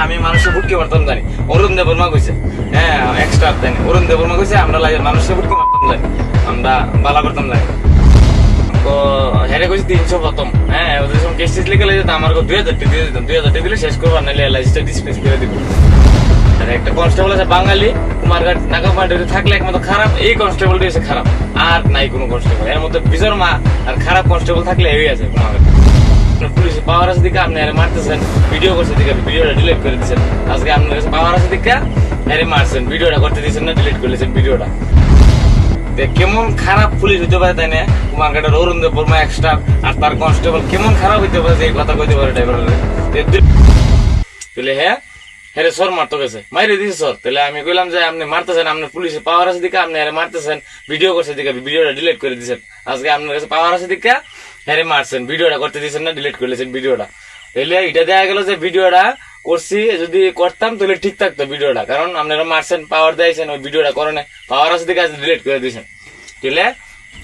আমি মানুষের বুটকে মারতাম জানি। অরুণ দেববর্মা কইছে, হ্যাঁ এক্সট্রা তাই না, অরুণ দেববর্মা কইছে আমরা মানুষের বুটকে মারতাম জানি, আমরা বালা করতাম জানি। তো হেরে কইছে 300 প্রথম, হ্যাঁ ওদের যখন কেস টেস লিখে যেত আমার 2000 টাকা দিয়ে দিতাম, 2000 টাকা দিলে শেষ করবো, নাহলে এলআইসিটা ডিসমিস করে দিব। আর একটা কনস্টেবল আছে বাঙালি, কুমারঘাট নাগাপাড়াতে থাকলে একমাত্র খারাপ এই কনস্টেবলটি হচ্ছে খারাপ, আর নাই কোনো কনস্টেবল এর মধ্যে। বিজর মা আর খারাপ কনস্টেবল থাকলে এই আছে কুমারঘাট। পুলিশ পাওয়ার আছে দিকে আপনি আরে মারতেছেন, ভিডিও করছে দিকে ভিডিওটা ডিলিট করে দিচ্ছেন। আজকে আপনার কাছে পাওয়ার আছে দিকে আরে মারছেন, ভিডিওটা করতে দিচ্ছেন না, ডিলিট করেছেন ভিডিওটা। কেমন খারাপ পুলিশ হইতে পারে তাই না? কুমারঘাটের অরুণ দেববর্মা এক্সট্রা আর তার কনস্টেবল কেমন খারাপ হইতে পারে যে এই কথা কইতে পারে ড্রাইভারের। তাহলে হ্যাঁ হ্যাঁ সর মারতে গেছে, মাইরে দিছে সর। তাহলে আমি কইলাম যে আপনি মারতেছেন, আপনার পুলিশের পাওয়ার আছে দিকে আপনি আরে মারতেছেন, ভিডিও করছে দিকে ভিডিওটা ডিলিট করে দিচ্ছেন। আজকে আপনার কাছে পাওয়ার আছে দিকে হ্যাঁ মারছেন, ভিডিওটা করতে দিচ্ছেন না, ডিলিট করেছেন ভিডিওটা। তাহলে এটা দেখা গেল যে ভিডিওটা করছি, যদি করতাম তাহলে ঠিক থাকতো ভিডিওটা, কারণ আপনারা মারছেন পাওয়ার দিয়েছেন, ওই ভিডিওটা করে না, পাওয়ার আছে দিকে ডিলিট করে দিয়েছেন। তাহলে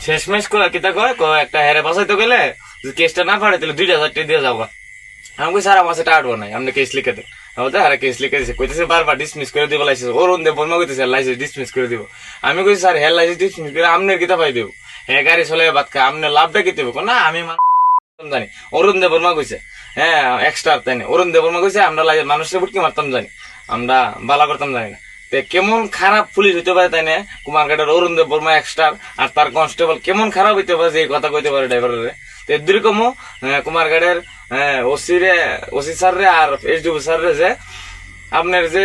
শেষমেশ করে কিতা কয় একটা হেরে বাসাইতে গেলে যদি কেসটা না পারে তাহলে 2000 টাকা দিয়ে যাবো। আমি কই স্যার আমার সাথে আটবো নাই, আপনি কেস লিখে দেন। বলতে আরে কেস লিখে দিছে, কইতেছে বারবার ডিসমিস করে দিব লাইসেন্স। অরুণ দেববর্মা কইতেছে লাইসেন্স ডিসমিস করে দিব। আমি কইছি স্যার হ্যাঁ লাইসেন্স ডিসমিস করে আপনার কিতা পাই দেবো, হ্যাঁ গাড়ি চলে বাদ খা, আপনার লাভটা কি দেবো না? আমি জানি অরুণ দেববর্মা কইছে, হ্যাঁ এক্সট্রা তাই না, অরুণ দেববর্মা কইছে আমরা মানুষের বুটকে মারতাম জানি, আমরা বালা করতাম জানি না। কেমন খারাপ পুলিশ হইতে পারে তাই না? কুমারঘাটের অরুণ দেববর্মা এক্সট্রা আর তার কনস্টেবল কেমন খারাপ হইতে পারে যে এই কথা কইতে পারে ড্রাইভারের। তো এরকমও কুমারঘাটের ওসি স্যার রে আর এসডিও স্যার রে যে আপনার যে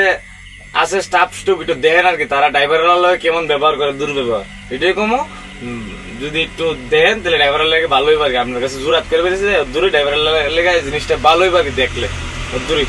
আছে স্টাফ স্টুপ একটু দেখেন আর কি, তারা ড্রাইভারের লগে কেমন ব্যবহার করে, দুর্ব্যবহার। এটাই কমো যদি একটু দেখেন তাহলে ড্রাইভারের লাগে ভালোই পারে। আপনার কাছে জোরাত করে বেরিয়েছে দূরে, ড্রাইভারের লেগে জিনিসটা ভালোই পারে দেখলে দূরে।